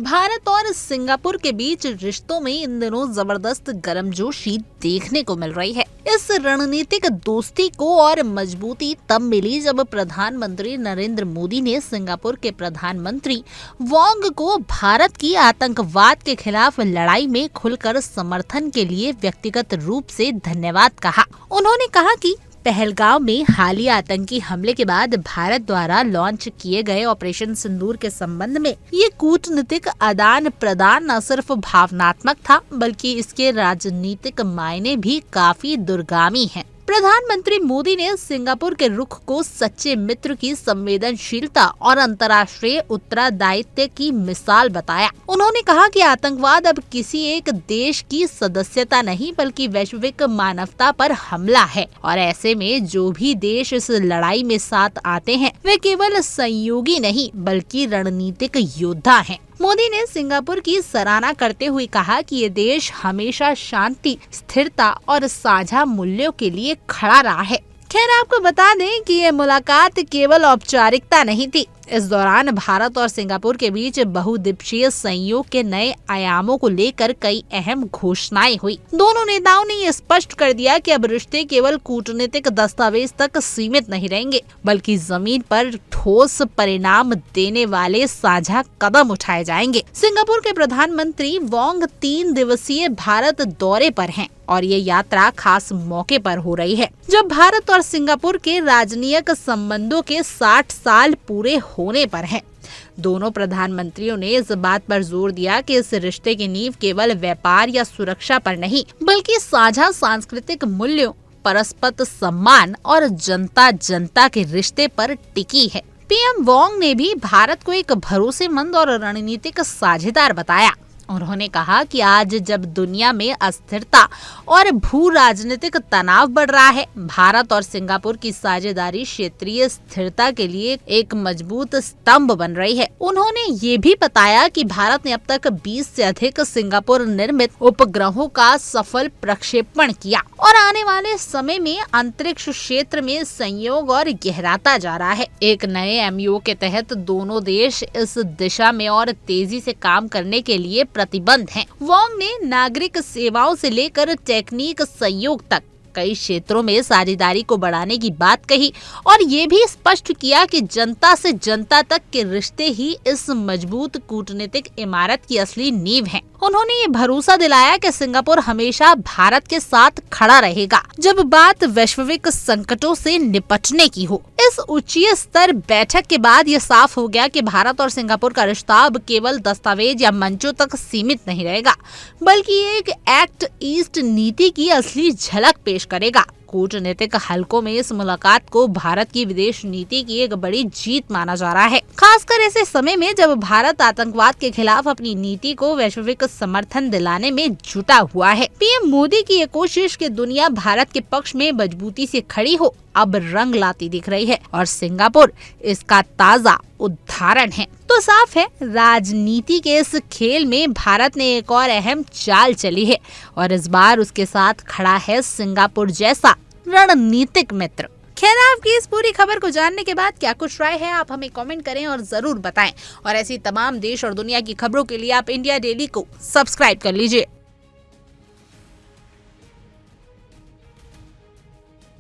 भारत और सिंगापुर के बीच रिश्तों में इन दिनों जबरदस्त गर्मजोशी देखने को मिल रही है। इस रणनीतिक दोस्ती को और मजबूती तब मिली जब प्रधानमंत्री नरेंद्र मोदी ने सिंगापुर के प्रधानमंत्री वोंग को भारत की आतंकवाद के खिलाफ लड़ाई में खुलकर समर्थन के लिए व्यक्तिगत रूप से धन्यवाद कहा। उन्होंने कहा कि पहलगाम में हालिया आतंकी हमले के बाद भारत द्वारा लॉन्च किए गए ऑपरेशन सिंदूर के संबंध में ये कूटनीतिक आदान प्रदान न सिर्फ भावनात्मक था बल्कि इसके राजनीतिक मायने भी काफी दूरगामी हैं। प्रधानमंत्री मोदी ने सिंगापुर के रुख को सच्चे मित्र की संवेदनशीलता और अंतर्राष्ट्रीय उत्तरदायित्व की मिसाल बताया। उन्होंने कहा कि आतंकवाद अब किसी एक देश की सदस्यता नहीं बल्कि वैश्विक मानवता पर हमला है और ऐसे में जो भी देश इस लड़ाई में साथ आते हैं वे केवल सहयोगी नहीं बल्कि रणनीतिक योद्धा हैं। मोदी ने सिंगापुर की सराहना करते हुए कहा कि ये देश हमेशा शांति, स्थिरता और साझा मूल्यों के लिए खड़ा रहा है। खैर आपको बता दें कि ये मुलाकात केवल औपचारिकता नहीं थी। इस दौरान भारत और सिंगापुर के बीच बहुद्वीपीय सहयोग के नए आयामों को लेकर कई अहम घोषणाएं हुई। दोनों नेताओं ने ये स्पष्ट कर दिया कि अब रिश्ते केवल कूटनीतिक दस्तावेज तक सीमित नहीं रहेंगे बल्कि जमीन पर ठोस परिणाम देने वाले साझा कदम उठाए जाएंगे। सिंगापुर के प्रधानमंत्री वोंग 3 दिवसीय भारत दौरे पर हैं और ये यात्रा खास मौके पर हो रही है जब भारत और सिंगापुर के राजनीतिक संबंधों के 60 साल पूरे होने पर हैं। दोनों प्रधानमंत्रियों ने इस बात पर जोर दिया कि इस रिश्ते की नींव केवल व्यापार या सुरक्षा पर नहीं बल्कि साझा सांस्कृतिक मूल्यों, परस्पर सम्मान और जनता जनता के रिश्ते पर टिकी है। पीएम वोंग ने भी भारत को एक भरोसेमंद और रणनीतिक साझेदार बताया। उन्होंने कहा कि आज जब दुनिया में अस्थिरता और भू राजनीतिक तनाव बढ़ रहा है, भारत और सिंगापुर की साझेदारी क्षेत्रीय स्थिरता के लिए एक मजबूत स्तंभ बन रही है। उन्होंने ये भी बताया कि भारत ने अब तक 20 से अधिक सिंगापुर निर्मित उपग्रहों का सफल प्रक्षेपण किया और आने वाले समय में अंतरिक्ष क्षेत्र में संयोग और गहराता जा रहा है। एक नए एमओयू के तहत दोनों देश इस दिशा में और तेजी से काम करने के लिए प्रतिबद्ध हैं। वोंग ने नागरिक सेवाओं से लेकर टेक्निक सहयोग तक कई क्षेत्रों में साझेदारी को बढ़ाने की बात कही और ये भी स्पष्ट किया कि जनता से जनता तक के रिश्ते ही इस मजबूत कूटनीतिक इमारत की असली नींव हैं। उन्होंने ये भरोसा दिलाया कि सिंगापुर हमेशा भारत के साथ खड़ा रहेगा जब बात वैश्विक संकटों से निपटने की हो। इस उच्च स्तर बैठक के बाद ये साफ हो गया कि भारत और सिंगापुर का रिश्ता अब केवल दस्तावेज या मंचों तक सीमित नहीं रहेगा बल्कि एक एक्ट ईस्ट नीति की असली झलक पेश करेगा। कूटनीतिक हलकों में इस मुलाकात को भारत की विदेश नीति की एक बड़ी जीत माना जा रहा है, खासकर ऐसे समय में जब भारत आतंकवाद के खिलाफ अपनी नीति को वैश्विक समर्थन दिलाने में जुटा हुआ है। पीएम मोदी की ये कोशिश कि दुनिया भारत के पक्ष में मजबूती से खड़ी हो अब रंग लाती दिख रही है और सिंगापुर इसका ताजा उदाहरण है। तो साफ है राजनीति के इस खेल में भारत ने एक और अहम चाल चली है और इस बार उसके साथ खड़ा है सिंगापुर जैसा रणनीतिक मित्र। खैर आपकी इस पूरी खबर को जानने के बाद क्या कुछ राय है आप हमें कमेंट करें और जरूर बताएं और ऐसी तमाम देश और दुनिया की खबरों के लिए आप इंडिया डेली को सब्सक्राइब कर लीजिए।